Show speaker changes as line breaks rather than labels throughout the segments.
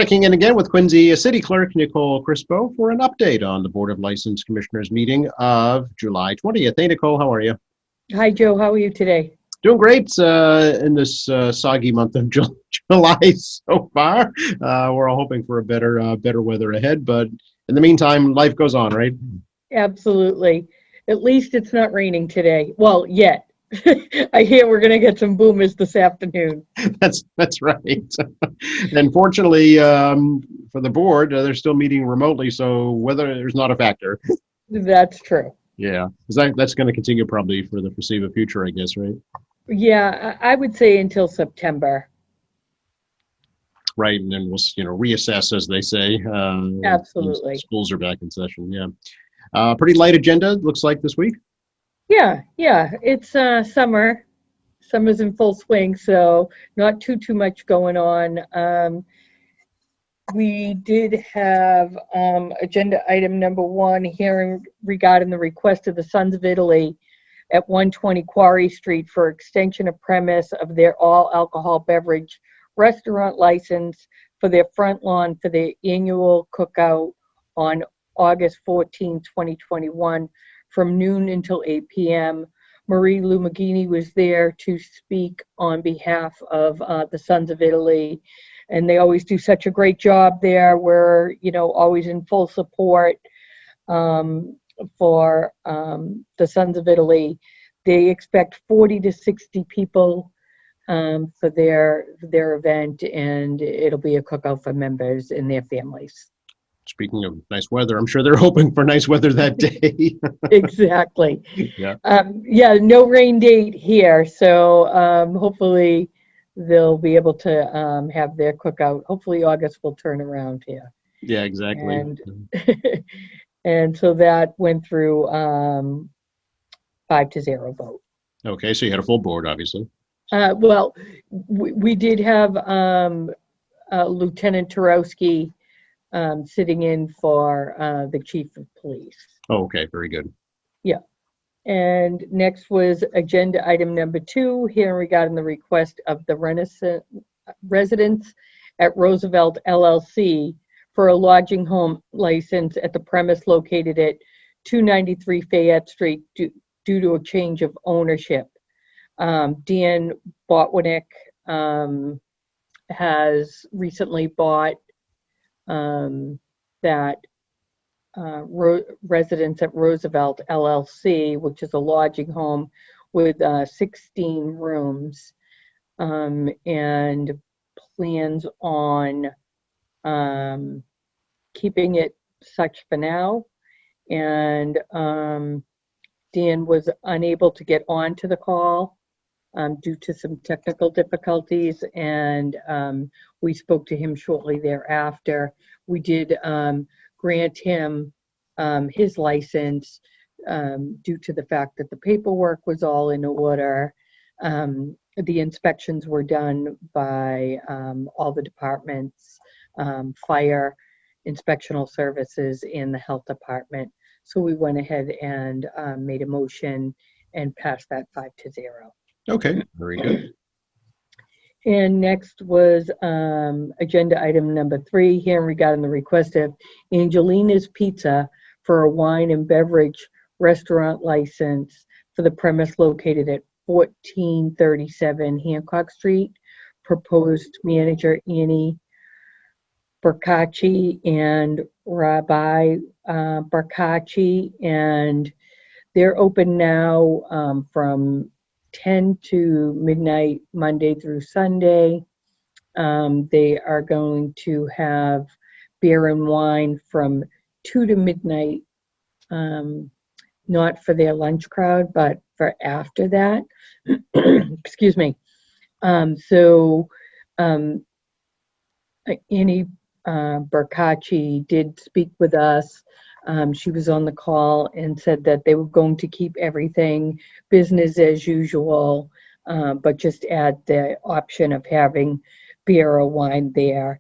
Checking in again with Quincy City Clerk Nicole Crispo for an update on the Board of License Commissioners meeting of July 20th. Hey, Nicole, how are you?
Hi, Joe. How are you today?
Doing great in this soggy month of July so far. We're all hoping for a better weather ahead, but in the meantime, life goes on, right?
Absolutely. At least it's not raining today. Well, yet. I hear we're going to get some boomers this afternoon.
That's right. And fortunately, for the board, they're still meeting remotely, so weather is not a factor.
That's true.
Yeah, that's going to continue probably for the foreseeable future, I guess, right?
Yeah, I would say until September.
Right, and then we'll reassess, as they say.
Absolutely.
Schools are back in session. Yeah, pretty light agenda looks like this week.
Yeah. It's summer. Summer's in full swing, so not too much going on. We did have agenda item number 1, hearing regarding the request of the Sons of Italy at 120 Quarry Street for extension of premise of their all alcohol beverage restaurant license for their front lawn for their annual cookout on August 14, 2021, from noon until 8 p.m. Marie Lumagini was there to speak on behalf of the Sons of Italy, and they always do such a great job there. We're, always in full support for the Sons of Italy. They expect 40 to 60 people for their event, and it'll be a cookout for members and their families.
Speaking of nice weather, I'm sure they're hoping for nice weather that day.
Exactly.
Yeah.
No rain date here, so hopefully they'll be able to have their cookout. Hopefully August will turn around here.
Yeah, exactly.
And so that went through 5-0 vote.
Okay, so you had a full board, obviously.
Well, we did have Lieutenant Turowski sitting in for the chief of police.
Oh, okay, very good.
Yeah. And next was agenda item number 2, hearing regarding the request of the residents at Roosevelt LLC for a lodging home license at the premise located at 293 Fayette Street due to a change of ownership. Dan Botwinick has recently bought that residence at Roosevelt LLC, which is a lodging home with 16 rooms, and plans on keeping it such for now. And Dan was unable to get onto the call due to some technical difficulties, and we spoke to him shortly thereafter. We did grant him his license due to the fact that the paperwork was all in order. The inspections were done by all the departments, fire, inspectional services, and the health department. So we went ahead and made a motion and passed that 5-0.
Okay, very good.
And next was agenda item number 3, hearing regarding the request of Angelina's Pizza for a wine and beverage restaurant license for the premise located at 1437 Hancock Street. Proposed manager Annie Barcacci and Rabbi Barcacci, and they're open now from 10 to midnight, Monday through Sunday. They are going to have beer and wine from 2 to midnight, not for their lunch crowd, but for after that. Excuse me. Annie Barcacci did speak with us. She was on the call and said that they were going to keep everything business as usual, but just add the option of having beer or wine there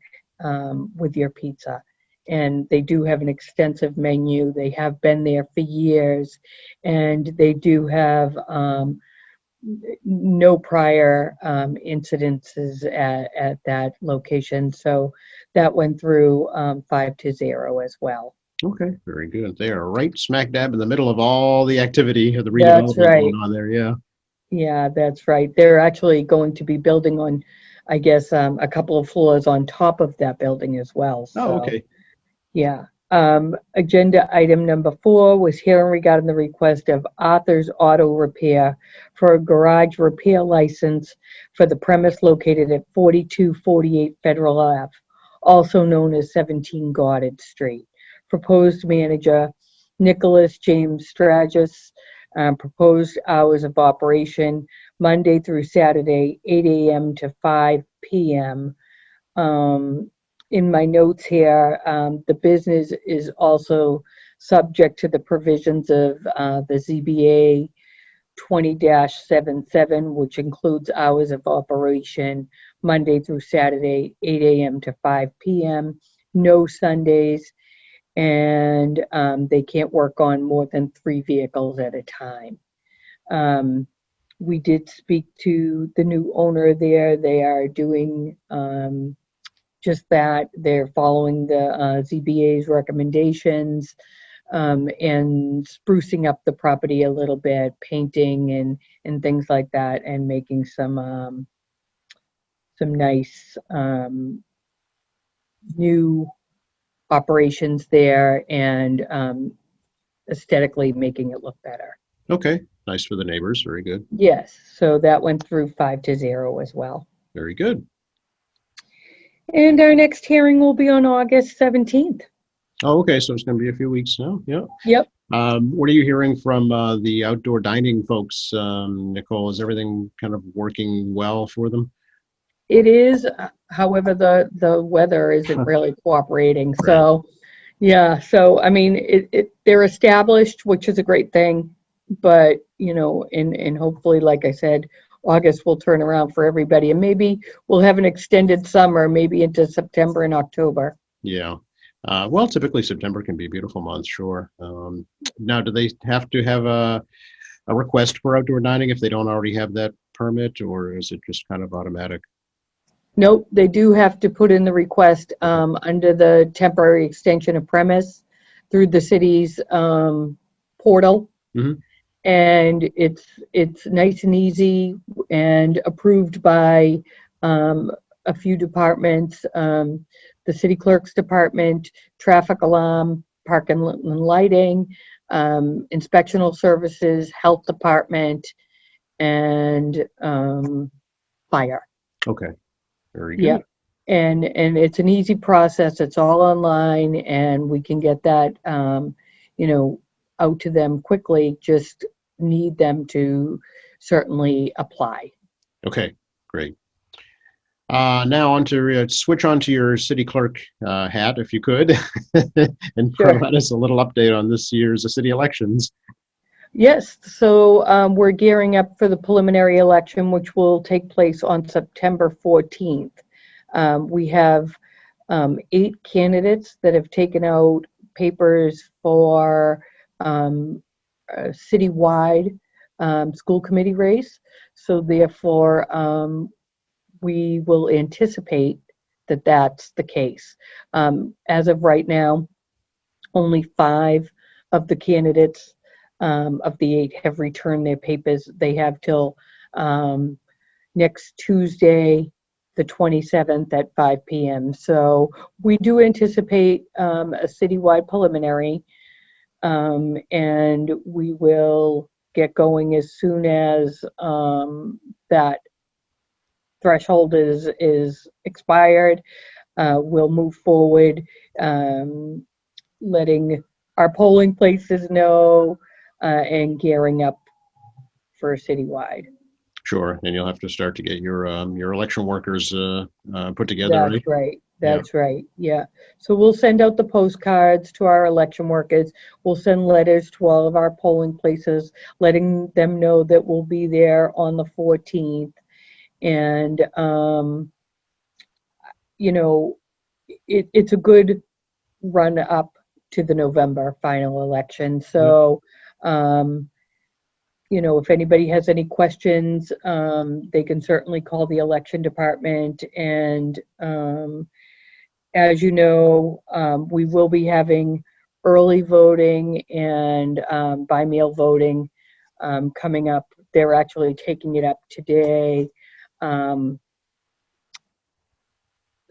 with your pizza. And they do have an extensive menu. They have been there for years, and they do have no prior incidences at that location. So that went through 5-0 as well.
Okay, very good. They are right smack dab in the middle of all the activity of the
That's
redevelopment
right.
going on there. Yeah.
Yeah, that's right. They're actually going to be building on, I guess, a couple of floors on top of that building as well.
Oh,
So,
okay.
yeah. Agenda item number 4 was hearing regarding the request of Arthur's Auto Repair for a garage repair license for the premise located at 4248 Federal Ave, also known as 17 Goddard Street. Proposed manager Nicholas James Stragus. Proposed hours of operation Monday through Saturday, 8 a.m. to 5 p.m. In my notes here, the business is also subject to the provisions of the ZBA 20-77, which includes hours of operation Monday through Saturday, 8 a.m. to 5 p.m., no Sundays, and they can't work on more than 3 vehicles at a time. We did speak to the new owner there. They are doing just that. They're following the ZBA's recommendations and sprucing up the property a little bit, painting and things like that, and making some nice new operations there, and aesthetically making it look better.
Okay. Nice for the neighbors. Very good.
Yes, so that went through 5-0 as well.
Very good.
And our next hearing will be on August 17th.
Oh, okay. So it's going to be a few weeks now. Yeah.
Yep.
What are you hearing from the outdoor dining folks, Nicole? Is everything kind of working well for them?
It is, however, the weather isn't really cooperating.
Right.
So, yeah, so I mean, they're established, which is a great thing, but and hopefully, like I said, August will turn around for everybody, and maybe we'll have an extended summer, maybe into September and October.
Yeah. Well, typically September can be a beautiful month, sure. Now, do they have to have a request for outdoor dining if they don't already have that permit, or is it just kind of automatic?
Nope, they do have to put in the request under the temporary extension of premise through the city's portal.
Mhm.
And it's nice and easy and approved by a few departments, the city clerk's department, traffic alarm, park and lighting, inspectional services, health department, and fire.
Okay. Very
Yeah.
good.
And it's an easy process. It's all online, and we can get that out to them quickly. Just need them to certainly apply.
Okay, great. Now on to switch on to your city clerk hat, if you could, and
Sure.
provide us a little update on this year's city elections.
Yes, so we're gearing up for the preliminary election, which will take place on September 14th. We have 8 candidates that have taken out papers for a citywide school committee race. So therefore, we will anticipate that that's the case. As of right now, only 5 of the candidates of the 8 have returned their papers. They have till next Tuesday, the 27th at 5 p.m. So we do anticipate a citywide preliminary, and we will get going as soon as that threshold is expired. We'll move forward, letting our polling places know, and gearing up for citywide.
Sure, and you'll have to start to get your election workers put together,
That's
right?
right.
Yeah.
That's right. Yeah. So we'll send out the postcards to our election workers. We'll send letters to all of our polling places, letting them know that we'll be there on the 14th. And, it's a good run up to the November final election. So, if anybody has any questions, they can certainly call the election department and as you know, we will be having early voting and by mail voting coming up. They're actually taking it up today.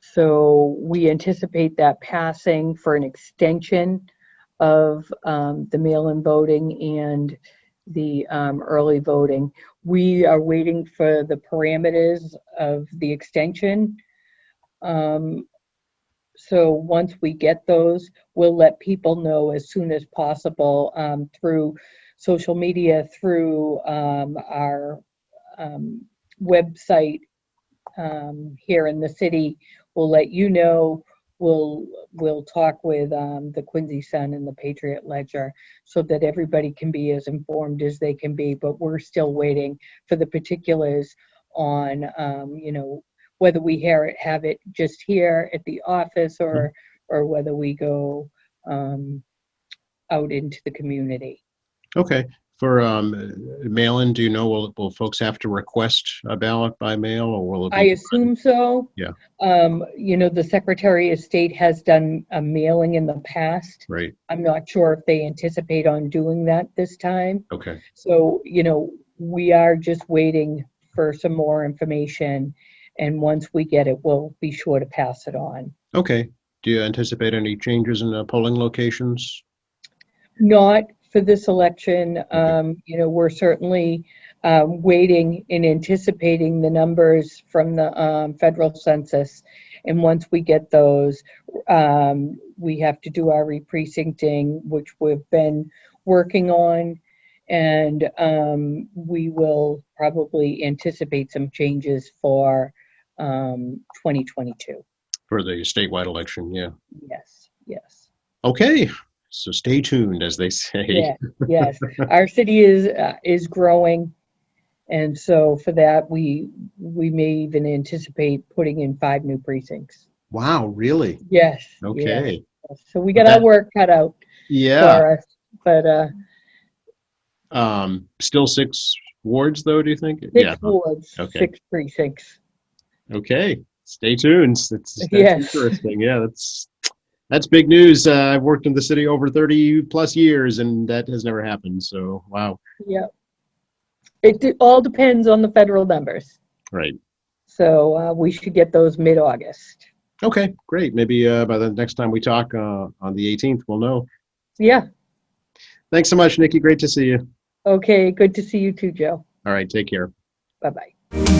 So we anticipate that passing for an extension of the mail-in voting and the early voting. We are waiting for the parameters of the extension. So once we get those, we'll let people know as soon as possible through social media, through our website here in the city. We'll let you know. We'll talk with the Quincy Sun and the Patriot Ledger so that everybody can be as informed as they can be. But we're still waiting for the particulars on, you know, whether we have it just here at the office or whether we go out into the community.
Okay. For mail-in, do you know, will folks have to request a ballot by mail, or will it be?
I assume so.
Yeah.
You know, the Secretary of State has done a mailing in the past.
Right.
I'm not sure if they anticipate on doing that this time.
Okay.
So, you know, we are just waiting for some more information. And once we get it, we'll be sure to pass it on.
Okay. Do you anticipate any changes in the polling locations?
Not for this election. You know, we're certainly waiting and anticipating the numbers from the federal census. And once we get those, we have to do our re-precincting, which we've been working on. And we will probably anticipate some changes for 2022.
For the statewide election, yeah.
Yes, yes.
Okay. So stay tuned, as they say.
Yeah, yes. Our city is growing, and so for that we may even anticipate putting in 5 new precincts.
Wow, really?
Yes.
Okay.
Yes. So we got our work cut out for us, but
still 6 wards, though, do you think?
6 wards,
Okay.
6 precincts.
Okay. Stay tuned. That's
Yes.
interesting. Yeah, that's big news. I've worked in the city over 30 plus years, and that has never happened. So, wow.
Yeah. It all depends on the federal numbers.
Right.
So we should get those mid-August.
Okay, great. Maybe by the next time we talk on the 18th, we'll know.
Yeah.
Thanks so much, Nikki. Great to see you.
Okay. Good to see you too, Joe.
All right. Take care.
Bye-bye.